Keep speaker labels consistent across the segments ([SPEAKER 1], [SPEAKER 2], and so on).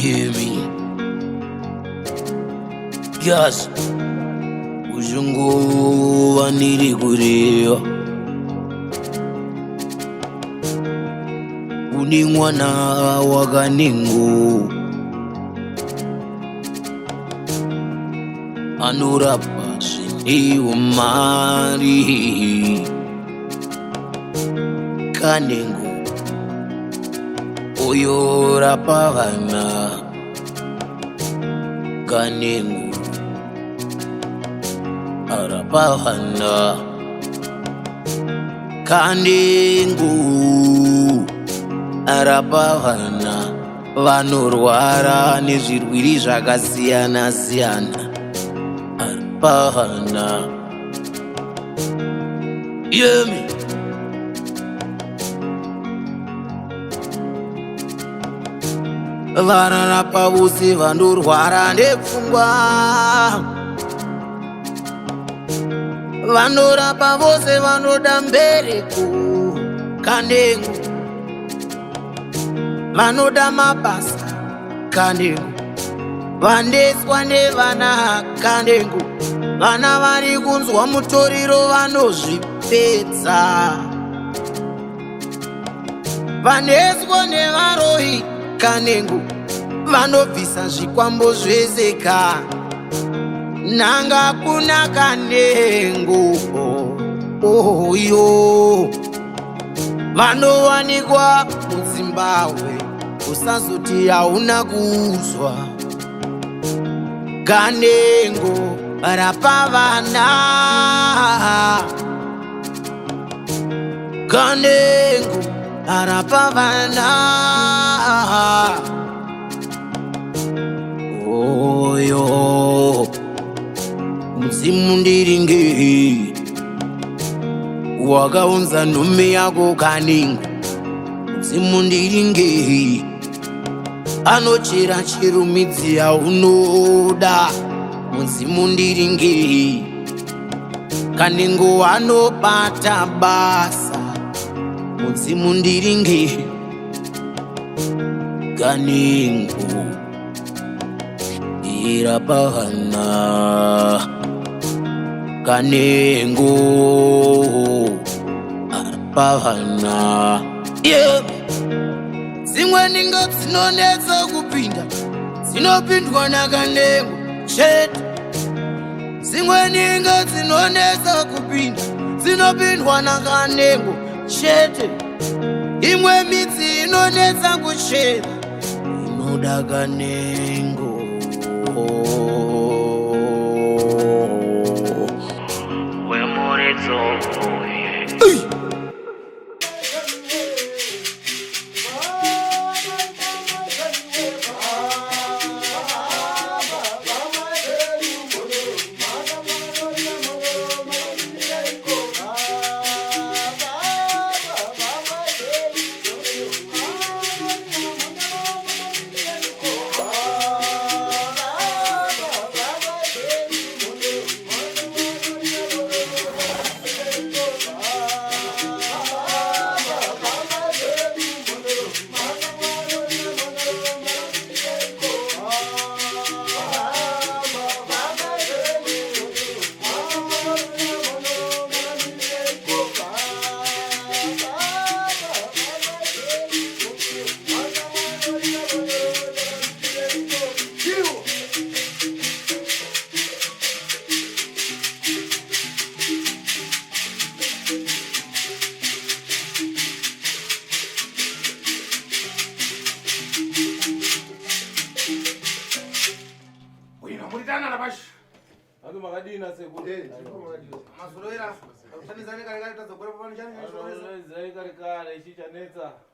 [SPEAKER 1] hear me? Yes. Ujungu waniri kurio uni mwana wakaningu anorapa zvindiwo mari kanengu oyorapa vana kanengu arapa vana kanengu arapa vana vanorwara nezvirwiri zvakasiyana siyana arapa vana yemi vararapa vose vanorwara nepfungwa vanorapa vose vanoda mbereko kanengu vanoda mabasa kanengu vandeswa nevana kanengu vana vari kunzwa mutoriro vanozvipedza vandeswa nevarohi kanengu vanobvisa zvikwambo zveseka nanga kuna kanengu oyo vanowanikwa muZimbabwe usazoti hauna kuzwa kanengu rapa vana kanengu rapa vana oyo muzimu ndiringe wakaunza nhume yako kanengu muzimu ndiringe anochera chero midzi yaunoda muzimu ndiringe kanengu anobata basa muzimu ndiringe kanengu irapa vana kanengu arapa vana zimwe ningo dzinonetsa kupinda dzinopindwa nakanengu chete zimwe ningo dzinonetsa kupinda dzinopindwa nakanengu chete imwe midzi inonetsa kuchera inoda kanengu wemoredzo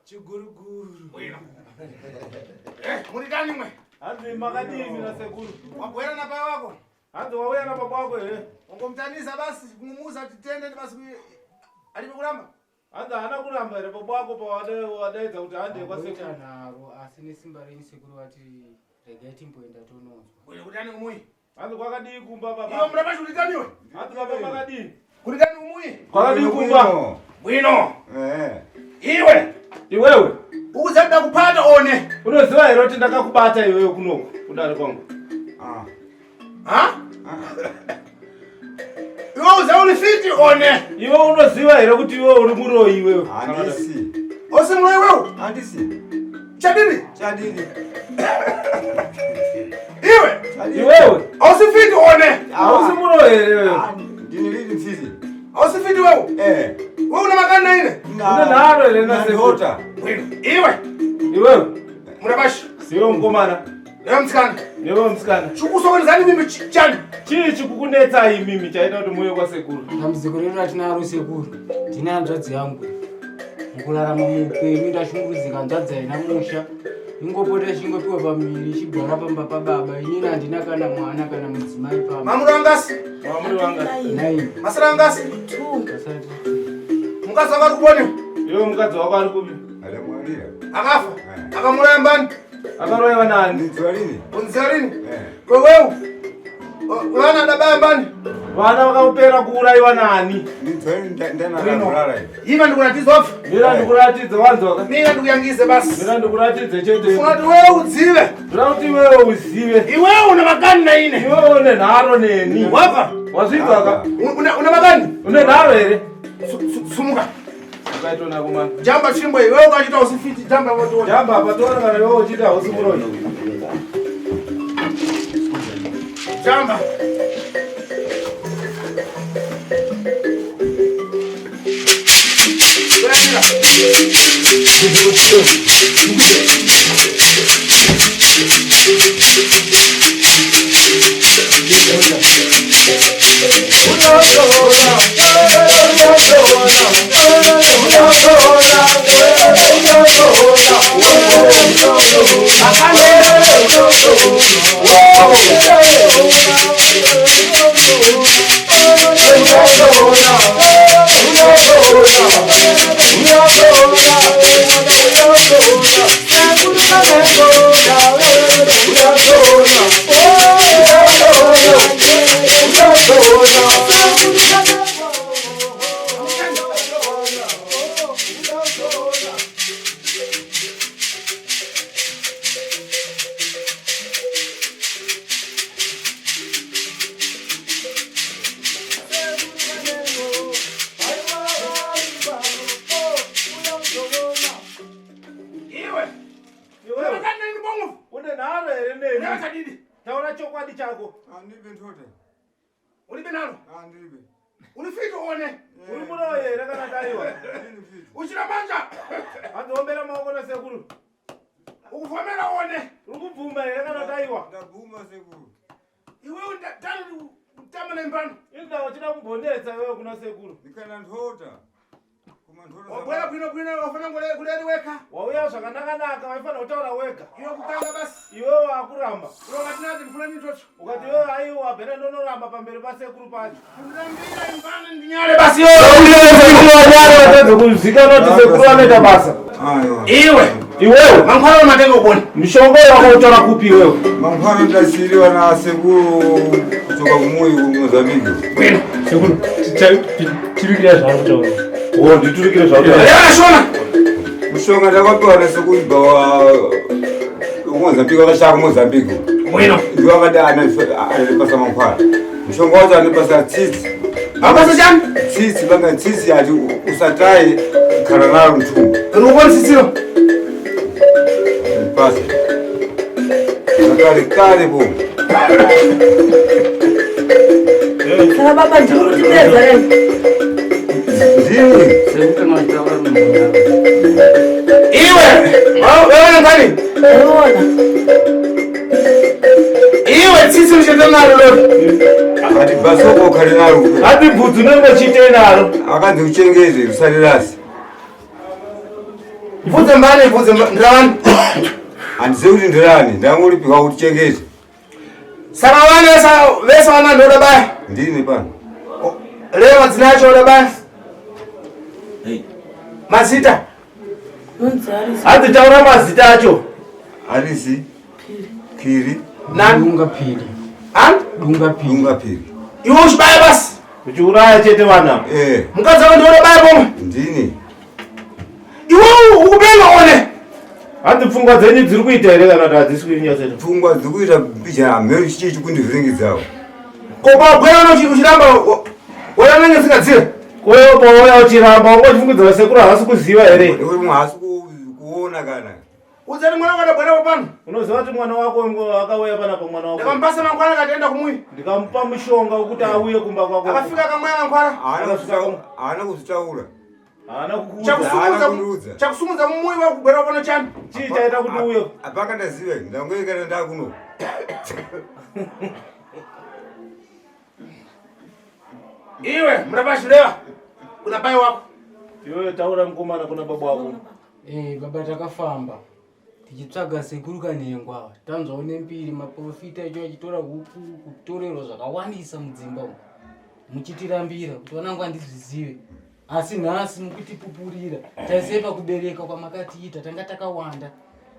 [SPEAKER 2] chiguruguru
[SPEAKER 3] muritani mwe
[SPEAKER 2] hanzi makadini na sekuru
[SPEAKER 3] wabwera na pai wako
[SPEAKER 2] hanzi wauya na baba wako
[SPEAKER 3] ungomtanisa basi kumuuza titende basi alipokuramba
[SPEAKER 2] hanzi hana kuramba ere baba wako pawadaidza kuti hande kwa sekuru
[SPEAKER 4] naro asi nesimba renyu sekuru vati regai timboenda tononzwa
[SPEAKER 3] kwene kutani kumui
[SPEAKER 2] hanzi kwakadii kumba baba
[SPEAKER 3] iyo murabashi uritaniwe
[SPEAKER 2] hanzi baba makadini
[SPEAKER 3] kuritani kumui
[SPEAKER 2] kwakadii kumba
[SPEAKER 3] bwino
[SPEAKER 5] Eh.
[SPEAKER 3] iwe
[SPEAKER 2] iwewe
[SPEAKER 3] uza ndakupata one.
[SPEAKER 2] Unoziva here kuti ndakakubata iwewe kunoku kudare kwangu.
[SPEAKER 3] Iwe uza uri fiti one.
[SPEAKER 2] Iwe unoziva here kuti iwe uri muroyi iwewe.
[SPEAKER 3] Handisi. Ose muroyi iwewe? Handisi. Chadini? Chadini.
[SPEAKER 2] Iwewe?
[SPEAKER 3] Ose fiti one.
[SPEAKER 2] Ausi muroyi iwewe.
[SPEAKER 3] Ndini lili fiti. Ose fiti wewe? Wewe una makanda ile?
[SPEAKER 2] Una naro ile na
[SPEAKER 3] sekota. Iwewe? Murabashi.
[SPEAKER 2] Siwe mkomana.
[SPEAKER 3] Ewe mtsikana.
[SPEAKER 2] Ewe mtsikana.
[SPEAKER 3] Chukusokonezani mimi chani.
[SPEAKER 2] Chii chikukunetsa imimi chaita kuti muye kwa sekuru.
[SPEAKER 4] Dambudziko redu ratinaro sekuru. Ndine hanzvadzi yangu. Mukurarama muupenyu ndashungurudzika hanzvadzi haina musha. Ingopota ichingopiwa pamiri ichigara pamba pababa. Inini handina kana mwana kana mudzimai pamba.
[SPEAKER 3] Mamuri wangasi?
[SPEAKER 2] Mamuri wangasi.
[SPEAKER 4] 9.
[SPEAKER 3] Masara wangasi?
[SPEAKER 4] 2.
[SPEAKER 3] Mukadzi wako ari kuponi?
[SPEAKER 2] Iwe mukadzi wako ari kupi?
[SPEAKER 3] Akafa? Akamuraya mbani?
[SPEAKER 2] Akaroyewa nani?
[SPEAKER 3] Unziwa lini? Kwewewu? Vana dabaya mbani?
[SPEAKER 2] Vana vakapera kuurayiwa nani?
[SPEAKER 3] Ima ndikuratidza wapi?
[SPEAKER 2] Mira ndikuratidze wanzo waka.
[SPEAKER 3] Mina ndikuyangize basi.
[SPEAKER 2] Mira ndikuratidze chete.
[SPEAKER 3] Funa kuti wewe udzive.
[SPEAKER 2] Ndira kuti wewe uzive.
[SPEAKER 3] Iwewe una makani na ine.
[SPEAKER 2] Iwewe une nharo neni.
[SPEAKER 3] Wapa?
[SPEAKER 2] Wazvizwa ka?
[SPEAKER 3] Una makani?
[SPEAKER 2] Une nharo here?
[SPEAKER 3] Sumuka.
[SPEAKER 2] Ukaitona kumana.
[SPEAKER 3] Jamba chimbo iwewe ukachita usifiti jamba watu.
[SPEAKER 2] Jamba patona kana iwewe uchita usimuroyi.
[SPEAKER 3] Jamba.
[SPEAKER 2] Wauya zvakanaka waifana kutaura wega. Iwe kutanga basi. Iwe wakuramba. Iwe watinati mfuna nitoto. Ukati wewe aiwa bhera ndonoramba pamberi pasekuru pacho. Ndambira imbana ndinyale basi yo. Ndinyale watadze kuzika noti sekuru anoita basa. Iwewe mangwara matengo kubona. Mishongo wako utora kupi iwewe?
[SPEAKER 5] Mangwara ndasiriwa na sekuru kutoka kumuyi kumuzambique.
[SPEAKER 2] Bwino. Sekuru tirikira zvautaura. Nditurikire zvautaura.
[SPEAKER 3] Shona.
[SPEAKER 5] Mushonga ndakapiwa nesekuibva kumozambique wakashaka mozambique.
[SPEAKER 3] Bwino.
[SPEAKER 5] Ndiwo akati anepasa mankhwala. Mushonga wacho anepasa tsitsi.
[SPEAKER 3] Apasa chani?
[SPEAKER 5] Tsitsi banga tsitsi ati usataye khala nalo mthumba.
[SPEAKER 3] Rukoni tsitsilo?
[SPEAKER 5] Pasa. Kale bo.
[SPEAKER 6] Kana baba ndiri kubeza re.
[SPEAKER 5] Ndini.
[SPEAKER 4] Sekuti mataura munhu.
[SPEAKER 3] Wewe ngani? Iwe tsitsi uchenda nalo lori.
[SPEAKER 5] Ati basoko khale nalo.
[SPEAKER 2] Ati bvudzi nongachite nalo.
[SPEAKER 5] Akanzi uchengeze usalilasi.
[SPEAKER 3] Bvudze mbani bvudze ndani?
[SPEAKER 5] Handizivi kuti ndirani, ndangoripihwa kuti chengeze.
[SPEAKER 3] Saka vese vana ndoda baya?
[SPEAKER 5] Ndini pano.
[SPEAKER 3] Leo madzina acho oda baya? Mazita?
[SPEAKER 2] Ati taura mazita acho.
[SPEAKER 5] Alisi. Phiri.
[SPEAKER 4] Dunga Phiri. Dunga Phiri.
[SPEAKER 3] Iwe uchibaya basi?
[SPEAKER 2] Uchiuraya chete vana.
[SPEAKER 3] Mukadzi wako ndoda baya pomwe?
[SPEAKER 5] Ndini.
[SPEAKER 3] Iwe ukupenga one?
[SPEAKER 2] Ati pfungwa dzenyu dziri kuita here kana kuti hadzisi kuinyaseta?
[SPEAKER 5] Pfungwa dziri kuita mbijana mheri chichi kundivhiringidzawo.
[SPEAKER 3] Kopa bwera uchiramba wayana singadzira.
[SPEAKER 2] Kweyo pauya uchiramba ungofungidza sekuru havasi kuziva here?
[SPEAKER 5] Wewe mwasi kuona kana.
[SPEAKER 3] Uzani mwana wako bwera pano.
[SPEAKER 2] Unoziva kuti mwana wako akauya panapa mwana wako.
[SPEAKER 3] Ndikampasa mangwana kataenda kumwi.
[SPEAKER 2] Ndikamupa mushonga ukuthi auye kumba kwako.
[SPEAKER 3] Akafika kamwana mangwana.
[SPEAKER 5] Haana kuzitaura.
[SPEAKER 2] Haana kukuudza.
[SPEAKER 3] Chakusumudza mumwe wakubwera pano chani.
[SPEAKER 2] Chii chaita kuti uye?
[SPEAKER 5] Apaka ndazive ndangoikana ndakuno.
[SPEAKER 3] Iwe mrabashilewa. Kuna bai wako.
[SPEAKER 2] Iwe taura mkomana kuna baba wako.
[SPEAKER 4] Baba takafamba. Tichitsvaga sekuru kanengwa. Tanzwa nembiri maprofita echo achitora huku kutorero zvakawandisa mudzimba umu. Muchitirambira kuti vanangu andizvizive. Asi nhasi mukutipupurira. Taisei pakubereka kwamakatiita tanga takawanda.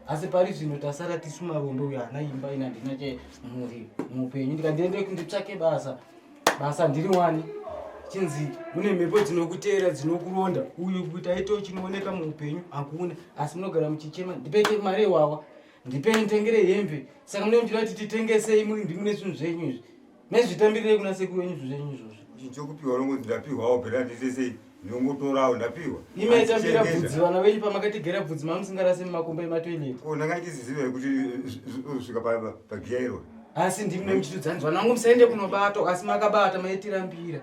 [SPEAKER 4] Asi pari zvino tasara tisu marombo uyo hana imba ina ndina chemhuri muupenyu. Ndikandiende kunditsvake basa ndiri wani. Chinzi mune mhepo dzinokuteera dzinokuronda uyu kuti aito chinooneka muupenyu hakuna. Asi munogara muchichema ndipeke mari yewawa ndipei nditengere hembe. Saka munombira kuti titengesei muri mune zvinhu zvenyu izvi. Mezvitambirei kuna sekuru wenyu zvenyu izvozvo.
[SPEAKER 5] Chokupiwa rongo ndapiwawo pera ndisese ndongotorawo ndapiwa.
[SPEAKER 4] Imetambira bvudzi vana venyu pamakatigera bvudzi mamusingarase mumakomba ematoileti.
[SPEAKER 5] Ko ndangachisizive kuti svika pagiyairo.
[SPEAKER 4] Asi ndimi nemuchitudzanzwa nangu musaende kunobatwa asi makabata maitirambira.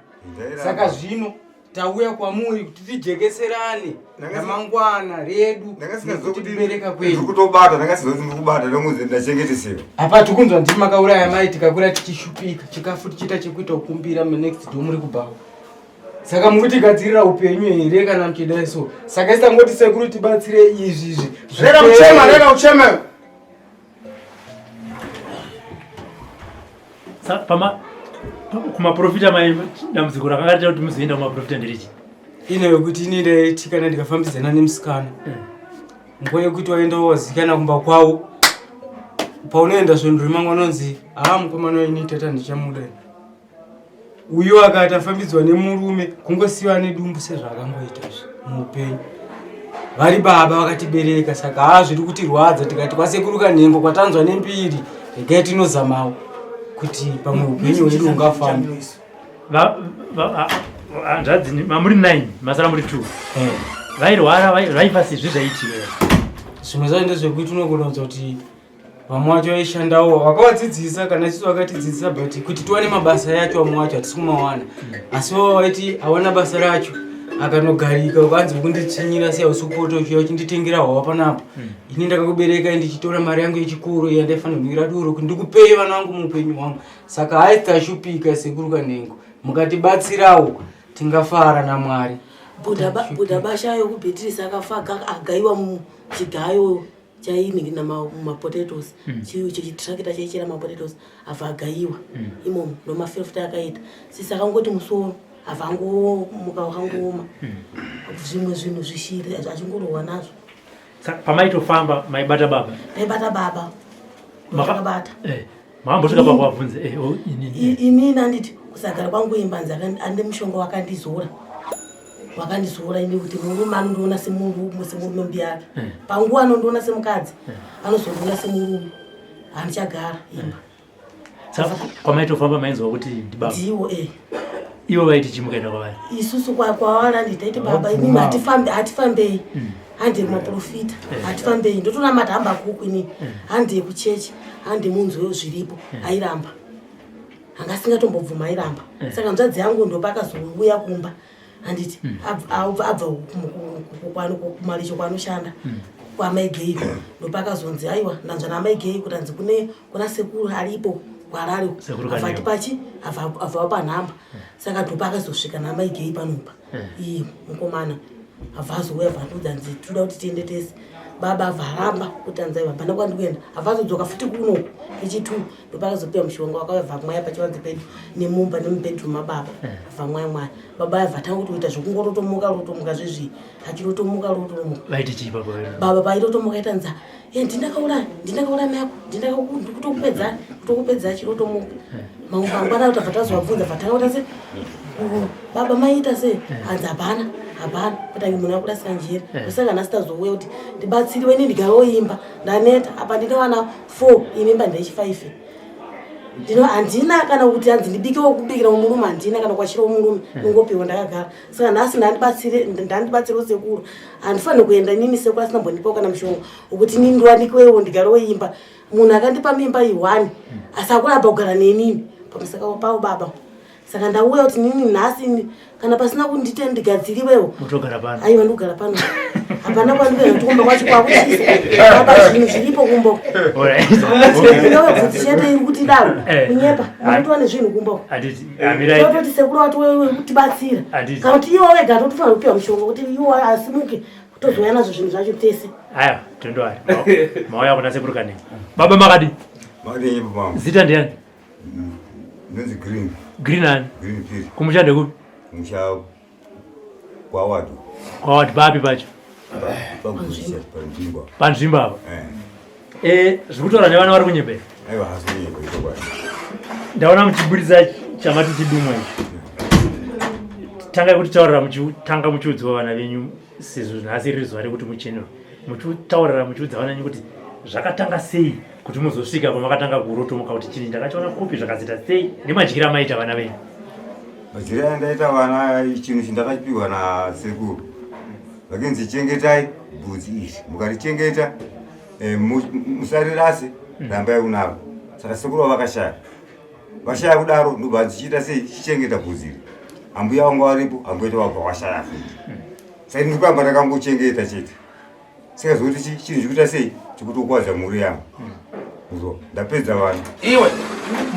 [SPEAKER 4] Saka zvino tauya kwamuri kuti tijekeserane ramangwana redu ndikutibereka kwedu.
[SPEAKER 5] Ndikutobata ndangasizozi ndikubata ndomuzi ndachengetesera.
[SPEAKER 4] Apa tikunzwa ndimi makauraya mai tikakura tichishupika chikafu tichiita chekuita kukumbira next door muri kubawa. Saka mukutigadzirira upenyu here kana muchidai so. Saka isangoti sekuru tibatsire izvi.
[SPEAKER 3] Rega uchema.
[SPEAKER 7] Kumaprofita dambudziko rakanga kuti muzoenda kumaprofita ndirichi.
[SPEAKER 4] Ine yokuti ine tikana ndikafambidzana nemusikana. Nguva yekuti waenda wazikana kumba kwawo. Paunoenda zvonduri mangwana unonzi mukomana waini tata ndichamuda. Uyu akati afambidzwa nemurume kungosiyiwa nedumbu sezvakangoita muupenyu. Vari baba vakatibereka saka zviri kutirwadza tikati kwasekuru kanhengo kwatanzwa nembiri regai tinozamawo kuti pamwe upenyu hwedu hungafamba.
[SPEAKER 7] Hanzvadzi mamuri 9 masara muri 2. Vairwara vaifa sezvi zvaiitika.
[SPEAKER 4] Zvimwe zvacho ndezvekuti unogona kunzwa kuti vamwe vacho vaishandawo vakavadzidzisa kana isusu vakatidzidzisa but kuti tiwane mabasa yacho vamwe vacho hatisi kumawana. Asi vavo vaiti hawana basa racho akanogarika ukanzi kunditsinyira sei usupoto uchiya uchinditengera hwava panapa. Ini ndakakubereka ndichitora mari yangu yechikoro yandaifanira kungira duro kuti ndikupei vana vangu muupenyu hwangu. Saka haitashupika sekuru kanhengo mukatibatsirawo tingafara naMwari.
[SPEAKER 6] Buddha basha yokubhitirisa akafa agaiwa muchigayo chaini namapotatoes chiyo chitrakita chaichera mapotatoes afa agaiwa imomo nomafilfuta akaita sisi akangoti musoro afa angomuka wakangoma zvimwe zvinhu zvishiri achingorohwa nazvo.
[SPEAKER 7] Pamaitofamba maibata baba.
[SPEAKER 6] Maibata baba makabata
[SPEAKER 7] mahambosvika pakuabvunza
[SPEAKER 6] inini anditi kusagara kwangu imba ande mushonga wakandizora ini kuti murume anondiona semurume mbiyake panguva anondiona semukadzi anozondiona semurume handichagara imba.
[SPEAKER 7] Saka kwamaitofamba mainzwa kuti ndibaba
[SPEAKER 6] ndiwo
[SPEAKER 7] ivo vaiti chimukaenda kwavari
[SPEAKER 6] isusu kwavari anditaiti baba inini hatifambei handi maprofita hatifambei ndotonamata hamba kuku inini handi kuchechi handi munzwewo zviripo airamba hangasingatombobvuma airamba. Saka muzadzi yangu ndopakazouya kumba handiti abva kumalicho kwanoshanda kwamaigei ndopakazonzi aiwa ndanzwa namaigei kutanzi kuna sekuru aripo kwarari avati pachi avava panhamba. Saka ndopakazosvika namaigei panopa iyi mukomana avazouya vandodzanzi toda kuti tiende tese baba varamba kutanzaiwa hapana kwandikuenda avazodzoka futi kuno kechi2 ndopakazopia mushonga wakavabva mwaya pachivanze pedu nemumba nemubedroom mababa vamwaya mwaya baba avatanga kuti uita zvokungototomuka zvezvi achirotomuka
[SPEAKER 7] vaiti chii baba
[SPEAKER 6] baba paitotomuka itanza ndindakauraya mako ndikutokupedza achirotomuka mangwana kuti avatazovabvunza vatanga kuti se baba maita se hanzi hapana hapana kutange munhu akurasika njeri kusangana sitazouya kuti ndibatsiriwe ini ndigaroimba ndaneta apa ndine vana 4 imimba ndaichi5 ndino handina kana kuti hanzi ndibikewo kubikira mumurume handina kana kwashira mumurume nongopiwa ndakagara saka nhasi ndandibatsiriwo sekuru handifanire kuenda inini sekuru asina mbondipawo kana mushonga wekuti inini ndiwanikwewo ndigaroimba munhu akandipa mimba i1 asi akuramba kugara nenini pamusaka pawo baba saka ndauya kuti nini nhasi kana pasina kundite ndigadziriwewo aiwa ndogara pano hapana kwandikuenda kutomba kwacho kwakuchisa apa zvinhu zviripo kumbo inowe bvudzi chete iri kuti dawo kunyepa unotowa nezvinhu kumbo tototi sekuru wati wekutibatsira kana kuti iwo wega totofanira kupiwa mushonga kuti iwo asimuke tozoya nazvo zvinhu zvacho tese
[SPEAKER 7] aya tondowari mauya kuna sekuru kanei baba makadi zita ndiani
[SPEAKER 5] Nonzi green.
[SPEAKER 7] Green ani?
[SPEAKER 5] Green field.
[SPEAKER 7] Kumushande kupi?
[SPEAKER 5] Kumusha kwa watu.
[SPEAKER 7] Kwa watu papi pacho?
[SPEAKER 5] Panzimba.
[SPEAKER 7] Panzimba apa? Zvikutora nevana vari kunyepera?
[SPEAKER 5] Aiwa hasi kunyepera ito.
[SPEAKER 7] Ndaona muchibudisa chamati chidumwa ichi. Tanga kuti tanga muchiudzwa vana venyu sezvo nhasi riri zuva rekuti muchenero. Muchitaurira muchiudza vana venyu kuti zvakatanga sei kuti muzosvika pamakatanga kurotomoka kuti chini ndakachiona kupi zvakazita sei nemadyira maita vana venyu.
[SPEAKER 5] Madyira andaita vana chinhu chindakapiwa nasekuru. Vakenzi chengetai bvudzi iri. Mukarichengeta musarirase rambai unaro. Saka sekuru vakashaya. Vashaya kudaro ndobva dzichiita sei chichengeta bvudzi iri. Ambuya vangu varipo amboita vabva washaya futi. Saka ndikamba ndakangochengeta chete. Saka zoti chinhu chikuita sei chikuti ukwadza mhuri yangu. Uzo ndapedza vanhu.
[SPEAKER 2] Iwe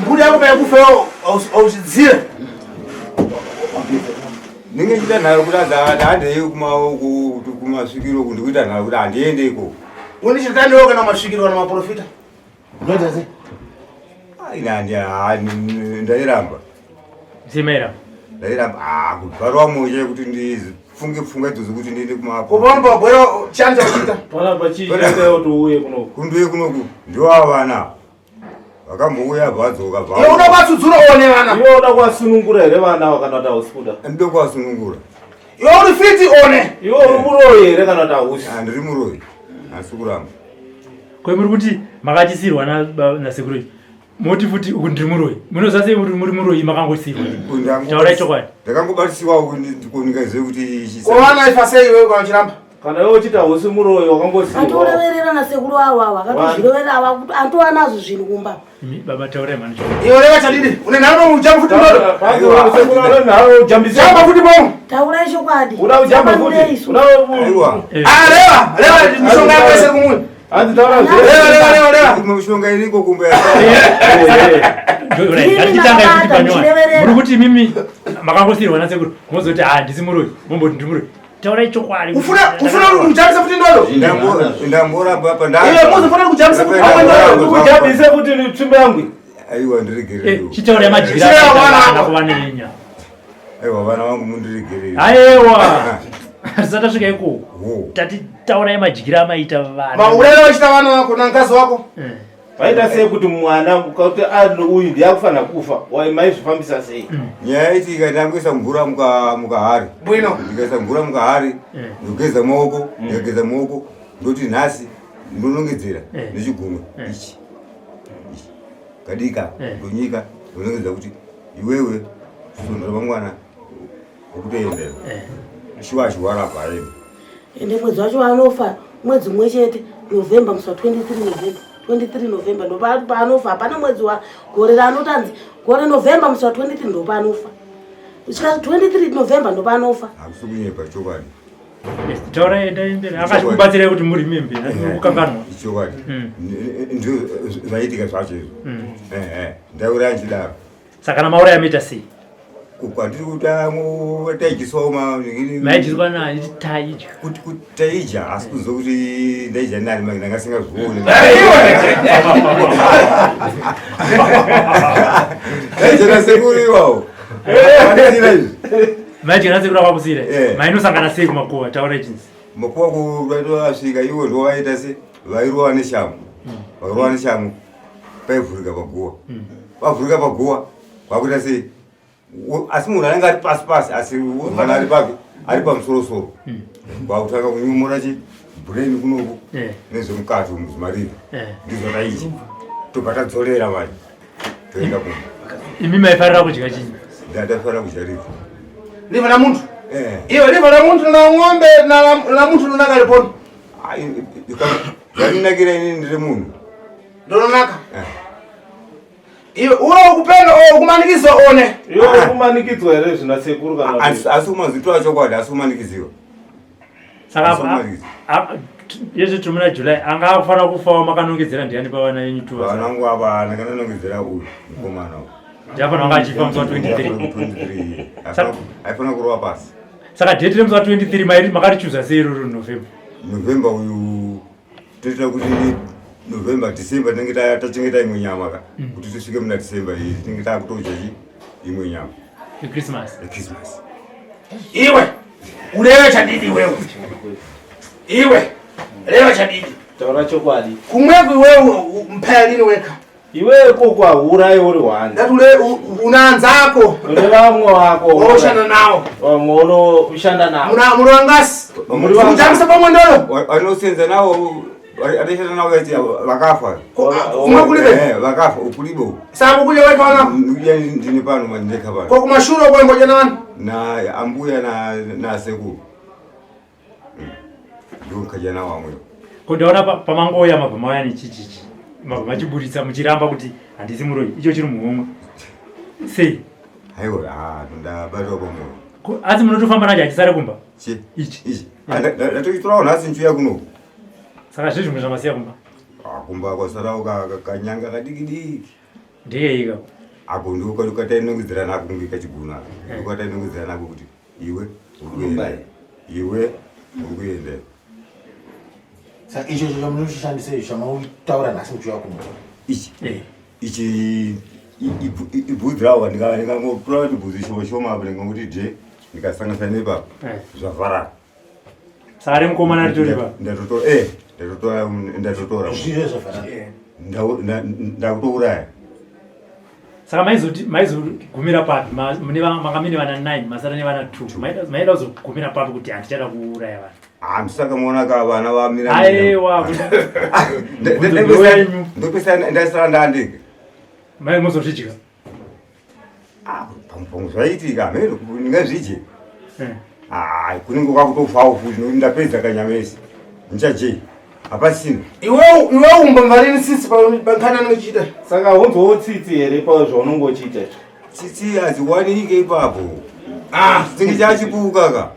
[SPEAKER 2] mhuri yako payakufa auchidzira.
[SPEAKER 5] Ninge chita nayo kuti handei kumasvikiro ndikuita nayo kuti handiende iko.
[SPEAKER 2] Uni chitaniwo kana masvikiro kana maprofita. Unoita sei?
[SPEAKER 5] Ndairamba.
[SPEAKER 7] Zimaira.
[SPEAKER 5] Ndairamba kubvarwa moche kuti ndifunge pfunga idzodzo kuti ndiende kumapo.
[SPEAKER 2] Kupona pabwera chanja kuchita.
[SPEAKER 4] Pona pachiita kuti uye kunoku.
[SPEAKER 5] Kunduye kunoku ndiwa vana. Vakambouya vadzoka bva.
[SPEAKER 2] Iwe unobatsudzura one vana.
[SPEAKER 4] Iwe unoda kuwasunungura here vana kana kuti hausifuda?
[SPEAKER 5] Ndode kuwasunungura.
[SPEAKER 2] Iwe uri fiti one.
[SPEAKER 4] Iwe uri muroyi here kana kuti hausi?
[SPEAKER 5] Handiri muroyi. Hasi kuramba.
[SPEAKER 7] Kwemuri kuti makachisirwa nasekuru moti futi uku ndiri muroyi. Munozase kuti muri muroyi makangosirwa. Taura chokwadi.
[SPEAKER 5] Ndakangobatisiwa kunikaize kuti
[SPEAKER 2] vana ifasei iwe kana chiramba.
[SPEAKER 4] Kana iwe uchita hausi muroyi wakangosirwa.
[SPEAKER 6] atoreverera nasekuru avo akatozvirovera ava atova nazvo zvinhu kumba.
[SPEAKER 7] Baba taura mani.
[SPEAKER 2] Iwe reva chadidi. Une nharo mujambo futi ndodo.
[SPEAKER 4] Sekuru ale nharo jambisa.
[SPEAKER 2] Jamba futi bomu.
[SPEAKER 6] Taurai chokwadi.
[SPEAKER 4] Uda ujamba futi.
[SPEAKER 5] aiwa.
[SPEAKER 2] Reva mishonga yako yese kumuni.
[SPEAKER 4] Andi taura
[SPEAKER 2] Reva.
[SPEAKER 5] Mishonga iriko kumbe.
[SPEAKER 7] Ngachitanga kuti panyowa. Muri kuti mimi makangosirwa nasekuru. Mozoti ndisi muroyi. Momboti ndiri muroyi. Taura chokwadi.
[SPEAKER 2] Ufuna kujambisa futi ndodo.
[SPEAKER 5] Ndamboramba apa
[SPEAKER 2] Iwe muzofana kujambisa futi ndodo.
[SPEAKER 4] kujambisa futi tsvimbo yangu.
[SPEAKER 5] Aiwa ndiregerero.
[SPEAKER 7] Chitaura madyira kana kuva nenya.
[SPEAKER 5] Aiwa vana vangu mundiregerero.
[SPEAKER 7] Aiwa. Zatasvika iko. Tati taura madyira maita vana.
[SPEAKER 2] Maurero wachita vana vako nangazi wako.
[SPEAKER 4] Vaita sei kuti mwana kuti uyu ndiye akufanira kufa maizvifambisa sei?
[SPEAKER 5] Nyaya iti ikandangoisa mvura mukahari.
[SPEAKER 2] Bwino.
[SPEAKER 5] Ndikaisa mvura mukahari ndogeza maoko ndikageza maoko ndoti nhasi ndonongedzera nechigumwe ichi kadika ndonyika ndonongedza kuti iwewe sondera pamwana wekutoendera shiwashi warapa aenda.
[SPEAKER 6] Ende mwedzi wacho anofa mwedzi umwe chete November musi wa 23 November ndo paanofa. Hapana mwedzi wa gore raanotanzi gore November musi wa 23 ndo paanofa. Kusvika 23 November ndo paanofa.
[SPEAKER 5] Hakusi kunyepa chokwadi.
[SPEAKER 7] Taura enda akachikubatsira kuti muri mimbe ukanganwa.
[SPEAKER 5] Chokwadi. Ndio zvaitika zvacho izvo. Ndaura nchidaro.
[SPEAKER 7] Saka na maura yamita sei?
[SPEAKER 5] Kwatiri kutango taijiswawo
[SPEAKER 7] maijiswa nani taija
[SPEAKER 5] kuti taija asi kuzo kuti ndaija nani ndangasingazvione. Taija sekuru iwawo.
[SPEAKER 7] Maiji nasekuru kwakusira. Mainosangana sei kumakuwa taura chinzi.
[SPEAKER 5] Makuwa kuvaitosvika iwo ndo vaita se vairova neshamu. Vairova neshamu paivhurika paguwa. Vavhurika paguwa kwakuita sei asi munhu anenge ari pasi asi vana ari papi ari pamusoro-soro kwakutanga kunyumura brain kunoku nezvemukati muzimariva ndizvo taichi tobva tadzorera manje toenda kumba.
[SPEAKER 7] Imi maifarira kudya chinyi?
[SPEAKER 5] Ndatafarira kudya riva.
[SPEAKER 2] Riva la muntu? Iwe riva la muntu na ng'ombe la muntu nonaka riponi?
[SPEAKER 5] Yaninakira ini ndiri munhu.
[SPEAKER 2] Ndononaka? Iwe ura ukupenda ukumanikizwa one?
[SPEAKER 8] Iwe ukumanikizwa here zvinasekuru kana
[SPEAKER 5] kuti? Asi kumazvitwa chokwadi asi kumanikiziwa.
[SPEAKER 7] Saka yezvo tiri muna July anga akufanira kufawo makanongedzera ndiani pavana venyu tu?
[SPEAKER 5] Vana vangu ava ndakanonongedzera uyu mukomana uyu.
[SPEAKER 7] Ndiafanira kunge achifa musi wa 23.
[SPEAKER 5] Aifanira kurova pasi.
[SPEAKER 7] Saka date remusi wa 23 makarichuza sei iroro November?
[SPEAKER 5] November uyu toita kuti November December tinenge tachengeta imwe nyama ka kuti tisvike muna December iyi tinenge takutodya imwe nyama.
[SPEAKER 7] Christmas.
[SPEAKER 2] Iwe ureva chadidi wewe. Iwe reva chadidi.
[SPEAKER 8] Taura chokwadi.
[SPEAKER 2] Kumweku iwewe mpaya lini weka?
[SPEAKER 8] Iwe kokwa urayi uri wani.
[SPEAKER 2] Ndatule unaanzako.
[SPEAKER 8] Ule vamwe wako.
[SPEAKER 2] Oshana nao.
[SPEAKER 8] Mwono ushanda nao.
[SPEAKER 2] Muri wangasi. Mujamisa pamwe ndolo.
[SPEAKER 5] Wanosenza nao atashana nao yati vakafa.
[SPEAKER 2] Umakulibe?
[SPEAKER 5] Vakafa ukulibo.
[SPEAKER 2] Sabu kule weka wana?
[SPEAKER 5] Ndine pano mandeka pano.
[SPEAKER 2] Kwa kumashuro kwa ngoja nani?
[SPEAKER 5] Na ambuya na sekuru. Ndokajana wamwe.
[SPEAKER 7] Kundaona pamangoya mabhama aya nechichichi. Mabhama achiburitsa muchiramba kuti handisi muroi. Icho chiri muhomwe. Sei?
[SPEAKER 5] Haiwa, ndabatwa pomwe.
[SPEAKER 7] Asi munotofamba nacho achisare kumba?
[SPEAKER 5] Chi? Ichi. Ndatoitorawo nhasi nchuya kuno.
[SPEAKER 7] Saka zviri zvimwe zvamasiya kumba?
[SPEAKER 5] Kumba kwasarawo kanyanga kadiki-diki.
[SPEAKER 7] Ndeyeika.
[SPEAKER 5] Ako ndokatainongodzera nako kunge kachiguna. Ndokatainongodzera nako kuti iwe urikuenda. Iwe urikuenda.
[SPEAKER 2] Saka icho chamunoshandisa chamautaura nhasi muchuya kuno.
[SPEAKER 5] Ichi ibvudzi rawo ndingangotora kuti bvudzi shoma apo ndingangokuti je ndikasanganisana nepapa zvavharana.
[SPEAKER 7] Saka remukomana ritori pa?
[SPEAKER 5] Ndatotora. Ndakutouraya.
[SPEAKER 7] Saka maizogumira papi? Makamine vana 9 masara nevana 2. Maida kuzogumira papi kuti handichada kuuraya vanhu?
[SPEAKER 5] Handisakamuona ka vana vamira.
[SPEAKER 7] Aiwa.
[SPEAKER 5] Ndopesa ndasara ndandike.
[SPEAKER 7] Mai mozozvidya?
[SPEAKER 5] Pamwe zvaitika meno ndingazvidye. Kunenge kwakutofawo futi nokuti ndapedza kanyama ese. Ndichaje. Hapasina.
[SPEAKER 2] Iwe umbamvarini sisi pankhani anochita.
[SPEAKER 8] Saka hunzwawo tsitsi here pazvaunongochita.
[SPEAKER 5] Tsitsi hadziwanike ipapo. Chinenge chachipuka ka.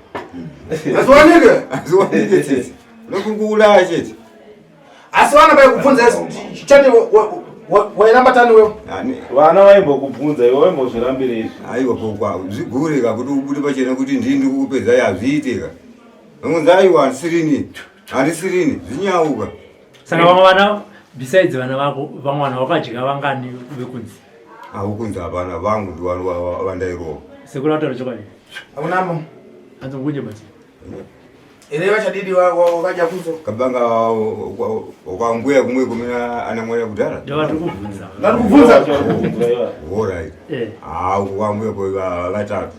[SPEAKER 2] Hadziwanike?
[SPEAKER 5] Hadziwanike tsitsi. Nokungouraya chete.
[SPEAKER 2] Asi vana vaikubvunza chani wainambatani wewe?
[SPEAKER 8] Vana vaimbokubvunza iwe waimbozvirambira izvi.
[SPEAKER 5] Aiwa kokwa zvigure ka kuti ubude pachena kuti ndini kukupedza yazviitika. Unonzi aiwa handisirini zvinyauka.
[SPEAKER 7] Saka vamwe vana besides vana vako vamwe vana vakadya vangani vekunzi?
[SPEAKER 5] Ukunzi hapana vangu ndivo vandairowa.
[SPEAKER 7] Sekuru ataura chokwadi?
[SPEAKER 2] Hakunamo.
[SPEAKER 7] Hanzi mukunje basi.
[SPEAKER 2] Ireva chadidi wakadya kuzo?
[SPEAKER 5] Kabanga wakambuya kumwe kumina ana mwana kudhara.
[SPEAKER 7] Ndio watu kubvunza.
[SPEAKER 2] Ndakubvunza.
[SPEAKER 5] Alright. Wakambuya kwa vatatu.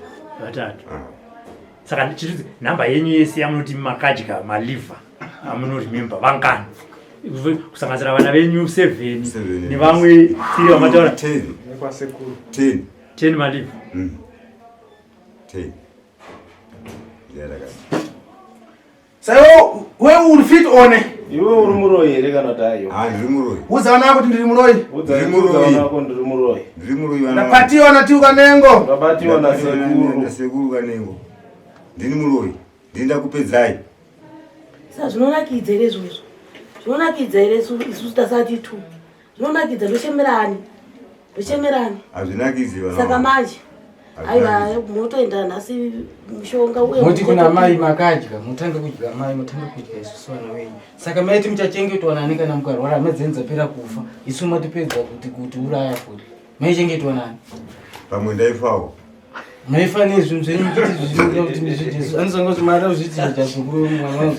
[SPEAKER 7] Saka chituti namba yenyu yese yamunoti makadya maliva amunoremember vangani? Kusanganisira vana venyu 7 nevamwe 3 vamataura
[SPEAKER 5] 10.
[SPEAKER 8] Nekwasekuru
[SPEAKER 5] 10
[SPEAKER 7] maliva.
[SPEAKER 5] 10.
[SPEAKER 2] Saka wewe uri fit one?
[SPEAKER 8] Iwe uri muroi here kana kuti aiwa?
[SPEAKER 5] Ndiri muroi.
[SPEAKER 2] Udza vana vako kuti ndiri muroi?
[SPEAKER 8] Udza vana vako ndiri muroi.
[SPEAKER 5] Ndiri muroi vana.
[SPEAKER 2] Ndapatiwa natiu kanengo.
[SPEAKER 8] Ndapatiwa nasekuru.
[SPEAKER 5] Nasekuru kanengo. Ndini muroi. Ndinda kupedzai.
[SPEAKER 6] Saka zvinonakidza here izvozvo? Zvinonakidza here isusu tasati tu? Zvinonakidza ndochemerani?
[SPEAKER 5] Hazvinakidzi vana.
[SPEAKER 6] Saka manje aiwa motoenda nhasi mushonga uye
[SPEAKER 4] moti kuna mai makadya mutange kudya mai mutange kudya isusu vana venyu. Saka maiti muchachengetwa nani kana mukarwara madzenza pera kufa isu matipedza kuti uraya futi maichengetwa nani?
[SPEAKER 5] Pamwe ndaifawo.
[SPEAKER 4] Maifa nezvinhu zvenyu kuti anisanga kuti mara uzvidzidza zvikuru mwana.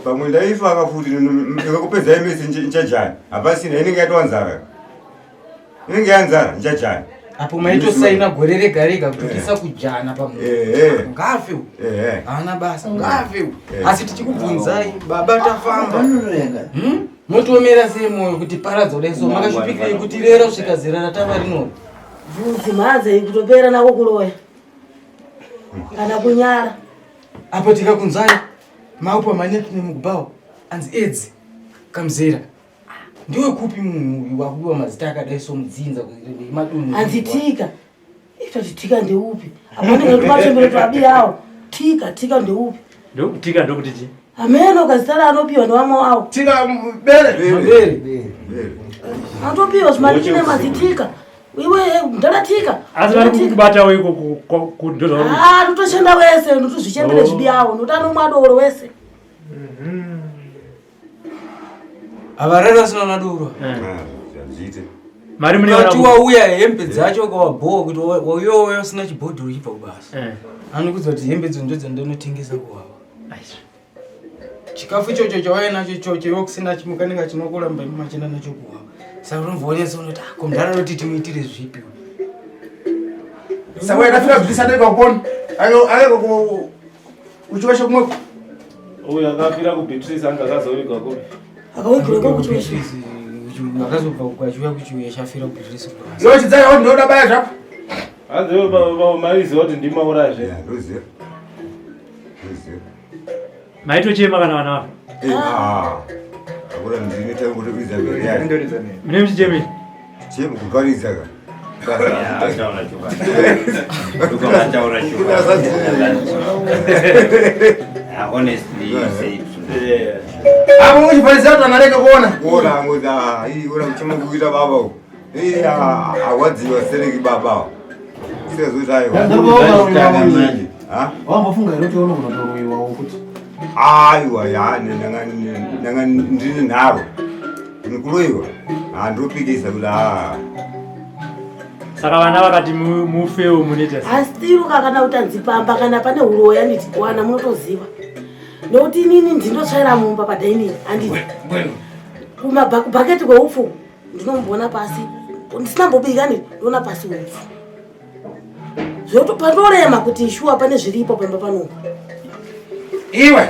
[SPEAKER 5] Pamwe ndaifa kafuti ndikakupedzai mese nchajani. Hapasina inenge yatova nzara. Inenge yanzara nchajani.
[SPEAKER 4] Apo maito saina gore rega rega kutisa kujana pamunhu. Ngafe. Ana basa ngafe. Asi tichikubvunzai baba tafamba. Motomera semoyo kuti paradzo leso makashipikire kuti lero svika zera ratava rino.
[SPEAKER 6] Vudzi madze kutopera nako kuloya. Kana kunyara.
[SPEAKER 4] Apo tikakunzai maupa maneti nemugubao anzi edzi kamzera. Ndiwe kupi munhu wakuwa mazita akadai somudzinza madunhu.
[SPEAKER 6] Anzi tika. Tika ndeupi? Amane ngatumatembere twabirawo. Tika ndeupi?
[SPEAKER 7] Tika ndokuti chi?
[SPEAKER 6] Ameno kazitala anopiwa nevamwe wavo.
[SPEAKER 2] Tika bere.
[SPEAKER 6] Anopiwa zvimatine mazitika. Iwe ndalatika.
[SPEAKER 7] Asi vari kukubatawo iko kudhozva.
[SPEAKER 6] Totoshanda wese, ndotozvichembere zvibiyawo, ndotano mwadoro wese.
[SPEAKER 4] Avarera sina naduro.
[SPEAKER 7] Mari mune
[SPEAKER 4] watu wauya hembe dzacho kwabhowa kuti wauyoyo sina chibhodhoro chipa kubasa. Anokuza kuti hembe dzo ndo dzandinotengesa kwawo. Chikafu chocho chawaya nacho chocho yokusina chimukaninga chinokuramba machenda nacho kwawo. Saka unomvonesa unoti komdara roti timuitire zvipi.
[SPEAKER 2] Saka yakafika bvisa ndeka kupona. Ayo ko uchiwashe kumwe.
[SPEAKER 8] Uya akafira ku Beatrice anga kazowika kupi.
[SPEAKER 6] Akawikira kwa kuchiwashe.
[SPEAKER 4] Akazobva kwachiuya kuchiuya chafira ku Beatrice.
[SPEAKER 2] Yo chidzaya kuti ndoda baya zvapo.
[SPEAKER 8] Hanzi baba maizi kuti ndimauraje.
[SPEAKER 5] Ndoziva.
[SPEAKER 7] maitochema kana vana vavo?
[SPEAKER 5] Akura ndine tangu kutokiza mbele yake.
[SPEAKER 7] Mune mchichemi?
[SPEAKER 5] Chemu kukaridza ka.
[SPEAKER 9] Honestly, you say
[SPEAKER 2] Hapo uchifanisa watu analeka kuona.
[SPEAKER 5] Kuona ngoza hii ora kuchema kuita baba huko. Hii awadziwa sereki baba. Sio zotayo.
[SPEAKER 2] Wambofunga roti ono kunotowiwa ukuthi.
[SPEAKER 5] Aiwa yani nanga ndine naro. Nikuloiwa. Ndopikisa kula.
[SPEAKER 7] Saka vana vakati mufewo muneta sei?
[SPEAKER 6] Asiruka kana utanzipamba kana pane uroya nditi wana munotoziva. Noti inini ndinotsvaira mumba padaini anditi. Kumabhaketi kweupfu ndinombona pasi. Ndisinambobika ndinoona pasi upfu. Zvotopandorema kuti shuwa pane zviripo pamba pano.
[SPEAKER 2] Iwe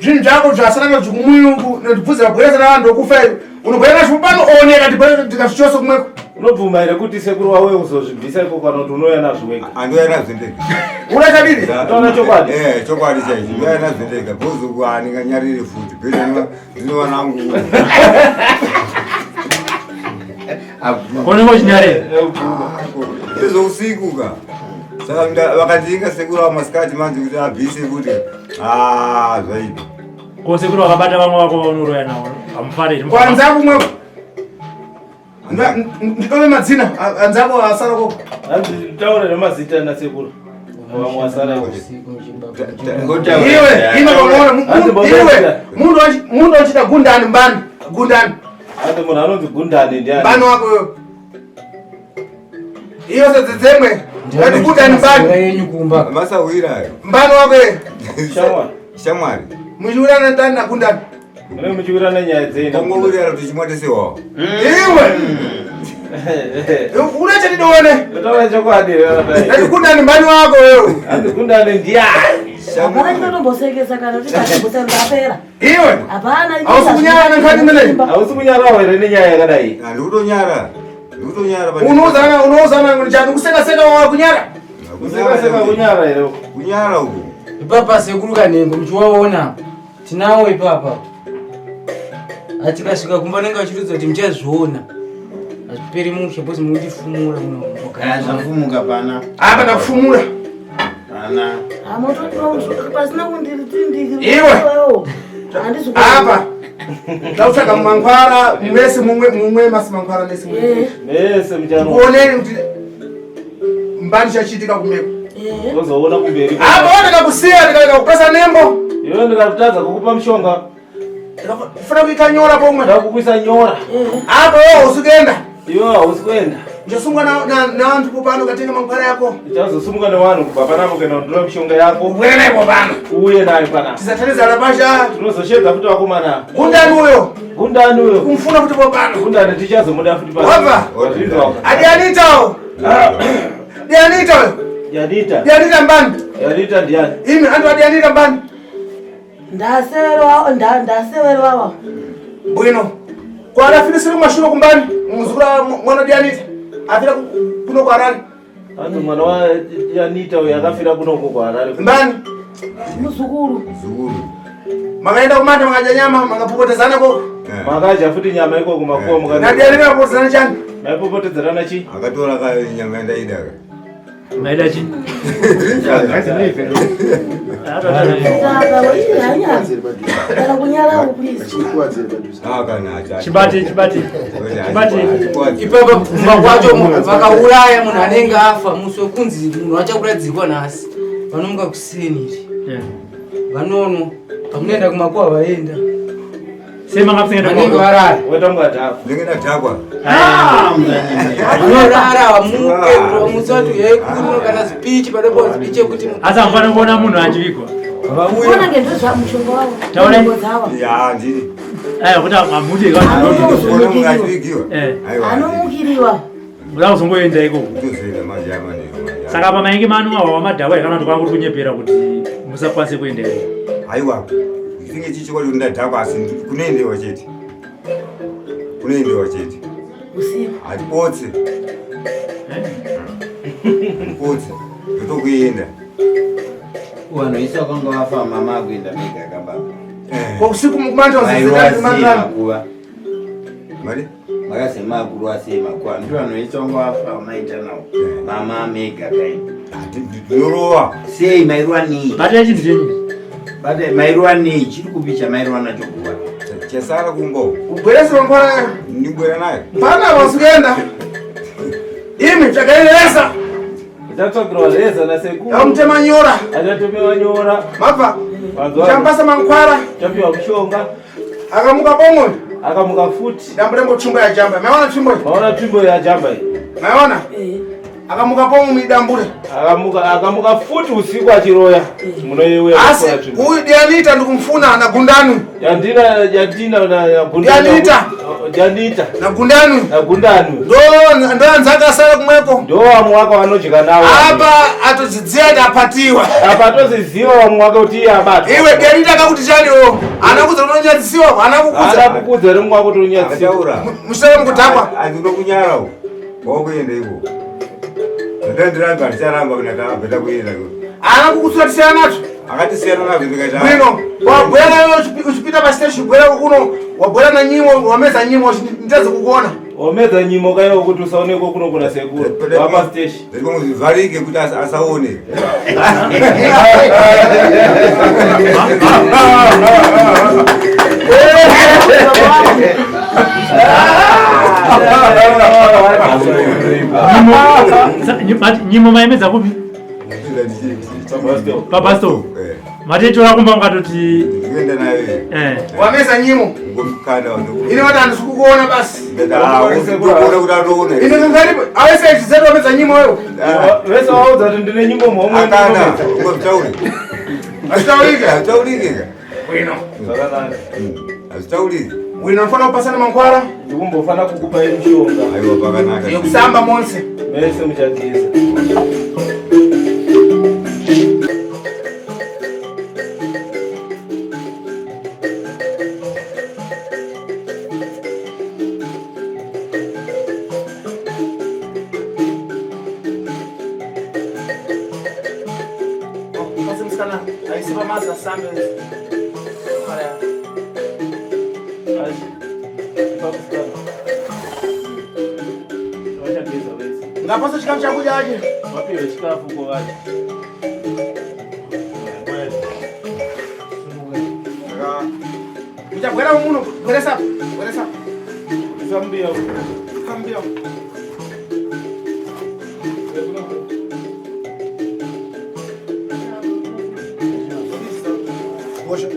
[SPEAKER 2] zvinhu zvako zvasara kumuyungu ndibvuzira bweza navanhu ndokufa unobwera zvopano oneka ndikazvichose kumweko.
[SPEAKER 8] Unobvuma here kuti sekuru wawe uzozvibvisa iko kana kuti unoya nazvo wega?
[SPEAKER 5] Andoya nazvo ndega.
[SPEAKER 2] Unachadini?
[SPEAKER 8] Taona chokwadi?
[SPEAKER 5] Chokwadi chaichi. Ndoya nazvo ndega. Bozo andinganyarire futi. Bhedha ndinova nangu.
[SPEAKER 7] Kone mochinare?
[SPEAKER 5] Izo usiku ka. Saka vakadinga sekuru wamasikati manje kuti abvise kuti zvaipa.
[SPEAKER 7] Ko sekuru wakabata vamwe vako vaunoroya navo hamufariri?
[SPEAKER 2] Kwanza kumweko. Nditove madzina anzako asara koko.
[SPEAKER 8] Hanzi taura nemazita nasekuru. Vamwe asara iko.
[SPEAKER 2] Iwe iwe mundu wachita gundani mbani gundani.
[SPEAKER 8] Hanzi munhu anonzi gundani ndiani?
[SPEAKER 2] Mbani wako yo. Iyo sedzemwe. Ndati gundani mbani.
[SPEAKER 5] Masa uira.
[SPEAKER 2] Mbani wako yo.
[SPEAKER 5] Shamwari.
[SPEAKER 2] Muchiwirana ndani na gundani.
[SPEAKER 8] Mune muchiwirana nyaya dzeni.
[SPEAKER 5] Komwirana tichimwatesewawo.
[SPEAKER 2] Iwe. Unacha ndione.
[SPEAKER 8] Ndataura chokwadi.
[SPEAKER 2] Ndati gundani mbani wako yo.
[SPEAKER 8] Hanzi gundani ndiani?
[SPEAKER 6] Hapana chinotombosekesa kana kuti chakambotsa ndapera.
[SPEAKER 2] Iwe.
[SPEAKER 6] Hapana ini.
[SPEAKER 2] Ausikunyara nkhani mene.
[SPEAKER 8] Ausikunyarawo here nenyaya yakadai.
[SPEAKER 5] Ndikutonyara.
[SPEAKER 2] Unouzana kuti chani kuseka wa kunyara.
[SPEAKER 8] Kuseka kunyara here.
[SPEAKER 5] Kunyara uko.
[SPEAKER 4] Ipapa sekuru kanengo mchiwaona. Tinawo ipapa. Atikasvika kumba nenga achirudza kuti muchazviona. Azviperi mushe bosi munondifumura muno.
[SPEAKER 9] zvafumuka pana.
[SPEAKER 2] Apa ndakufumura.
[SPEAKER 9] Pana.
[SPEAKER 6] Pasina kundiri.
[SPEAKER 2] Iwe. Apa. Ndautsvaga mangwara mese mumwe masi mangwara mese mumwe.
[SPEAKER 8] Mese mchano.
[SPEAKER 2] Kuoneni kuti mbani chachitika kumeko.
[SPEAKER 8] Uzoona kumberi.
[SPEAKER 2] Apa ndakakusiya ndikakupasa nembo.
[SPEAKER 8] Iwe ndikakutadza kukupa mushonga.
[SPEAKER 2] Funa kuikanyora pomwe.
[SPEAKER 8] Ndakukuisa nyora.
[SPEAKER 2] Apa wewe usikuenda.
[SPEAKER 8] Iwe hausikwenda.
[SPEAKER 2] Njosungwa na vantu kupano katenga mangwara yako.
[SPEAKER 8] Ichazosumuka nevanhu kubva panapo kana ndora mishonga yako.
[SPEAKER 2] Uye naye popano.
[SPEAKER 8] Uye naye pana.
[SPEAKER 2] Tisataniza lapasha.
[SPEAKER 8] Tinozoshedza futi vakomana.
[SPEAKER 2] Gundani uyo.
[SPEAKER 8] Gundani uyo.
[SPEAKER 2] Kumfuna futi popano.
[SPEAKER 8] Gundani tichazomuda futi pana.
[SPEAKER 2] Wabva. Adi anitawo.
[SPEAKER 3] Dianita wewe.
[SPEAKER 2] Janita.
[SPEAKER 3] Dianita mbani?
[SPEAKER 2] Janita ndiani?
[SPEAKER 3] Imi antu wa Dianita mbani?
[SPEAKER 6] Ndasewerwawa.
[SPEAKER 3] Bwino. Kwa anafinisiri mashuro kumbani? Muzukula mwana Dianita. Afira kuno kwa Harare.
[SPEAKER 2] Antu mwana wa Janita wewe akafira kuno kwa Harare.
[SPEAKER 3] Mbani?
[SPEAKER 6] Muzukuru.
[SPEAKER 3] Makaenda kumanda makaja nyama makapopotezana ko.
[SPEAKER 2] Makaja futi nyama iko kumakuwa mukati.
[SPEAKER 3] Na Dianita kapotezana chani?
[SPEAKER 2] Mapopotezana chi?
[SPEAKER 5] Akatola ka nyama enda idaka.
[SPEAKER 7] Maida chi. Chibati.
[SPEAKER 4] Ipapa makwacho vakauraya munhu anenge afa musi wekunzi munhu achakuradzikwa nhasi vanomuka kuseniri vanono pamunoenda kumakuwa vaenda vanenge varara vanorara vamuke musi watu yekuno kana zipichi padopo zipichi yekuti
[SPEAKER 7] asi amufana kuona munhu achivigwa kuti amudi
[SPEAKER 6] anomukiriwa
[SPEAKER 7] uda kuzongoenda ikoko saka pamainge manu awa wamadhakwa ikana kuti kwanga kuri kunyepera kuti musakwanise kuenda iko
[SPEAKER 5] aiwa isinge chichikoti ndadhakwa asi kunoendewa chete hatipotse ndotokuenda
[SPEAKER 9] wanoisa kwanga wafa mama akuenda mega kababa
[SPEAKER 3] Kwa usiku mkumanda
[SPEAKER 9] wazizidani mali makasema akuru asema kwa ndio wanoisa kwanga wafa unaita nao mama mega kai
[SPEAKER 5] ndinorowa
[SPEAKER 9] sei mairwani
[SPEAKER 7] bate chintu chenyi
[SPEAKER 9] bate mairwani chiri kupicha mairwana chokuwa
[SPEAKER 5] chesara kumbo
[SPEAKER 3] ubweresero mpara
[SPEAKER 5] ndibwera naye
[SPEAKER 3] pana wasugenda imi chakaeleza
[SPEAKER 2] Tatsogro leza na sekuru.
[SPEAKER 3] Amtema nyora.
[SPEAKER 2] Atatemewa nyora.
[SPEAKER 3] Mapa. Champasa mankwara.
[SPEAKER 2] Chapiwa kushonga.
[SPEAKER 3] Akamuka bomo.
[SPEAKER 2] Akamuka futi.
[SPEAKER 3] Ndambrembo chumba ya jamba. Maona chumba.
[SPEAKER 2] Maona chumba ya jamba hii.
[SPEAKER 3] Maona? Akamuka bomo midambure.
[SPEAKER 2] Akamuka futi usiku achiroya. Muno yewe.
[SPEAKER 3] Ase huyu Dianita ndikumfuna na gundanu.
[SPEAKER 2] Jantina na gundanu. Janita
[SPEAKER 3] na gundanu. Ndo nzaka sala kumweko.
[SPEAKER 2] Ndo amwaka wanochika nawo.
[SPEAKER 3] Apa atozidzeda apatiwa.
[SPEAKER 2] Apa atoziziwa amwaka uti abata.
[SPEAKER 3] Iwe Dianita akakuti chani o. Anakuza unonyadzisiwa, anakukuza.
[SPEAKER 2] Anakukuza ri mwako tonyadzisiwa.
[SPEAKER 3] Mushala mukutapa.
[SPEAKER 5] Andinokunyara uko. Wokuenda iko. Ndandiramba ndicharamba kunaka beta kuenda iko.
[SPEAKER 3] Anakukusatisana nacho.
[SPEAKER 5] Akati siyana na vivika cha.
[SPEAKER 3] Bwino, wabwera uchipita pa station bwera kuno, wabwera na nyimo, wameza nyimo nitaze kukuona.
[SPEAKER 2] Wameza nyimo kayo kuti usaoneko kuno kuna sekuru. Papa station.
[SPEAKER 5] Ndiko muzivarike kuti asaone.
[SPEAKER 7] Nyimo maemeza kupi? Papasto. Matetora kumba ngatoti
[SPEAKER 5] ngenda naye.
[SPEAKER 3] Wameza nyimo.
[SPEAKER 5] Ngomkanda wano.
[SPEAKER 3] Ine wata ndikukuona basi.
[SPEAKER 5] Ndikuona kutatoona.
[SPEAKER 3] Ine ngalipo awese chizeto wameza nyimo wewe.
[SPEAKER 2] Wesa wauza ndine nyimo momwe.
[SPEAKER 5] Akana ngomtauri.
[SPEAKER 3] Asitaulika.
[SPEAKER 5] Asitaulika.
[SPEAKER 3] Bwino.
[SPEAKER 5] Asitaulika.
[SPEAKER 3] Bwino nafana upasana mankwara.
[SPEAKER 2] Ndikumbo fana kukupa mshonga.
[SPEAKER 5] Ayo pakanaka.
[SPEAKER 3] Yokusamba monse.
[SPEAKER 2] Mese mchatiza.
[SPEAKER 3] Aisipa maza sambe. Haya. Ngapasa chikafu chakuja aje.
[SPEAKER 2] Wapiwe chikafu kwa aje.
[SPEAKER 3] Mjabwera muno, bweresa.
[SPEAKER 2] Zambia.
[SPEAKER 3] Poxa.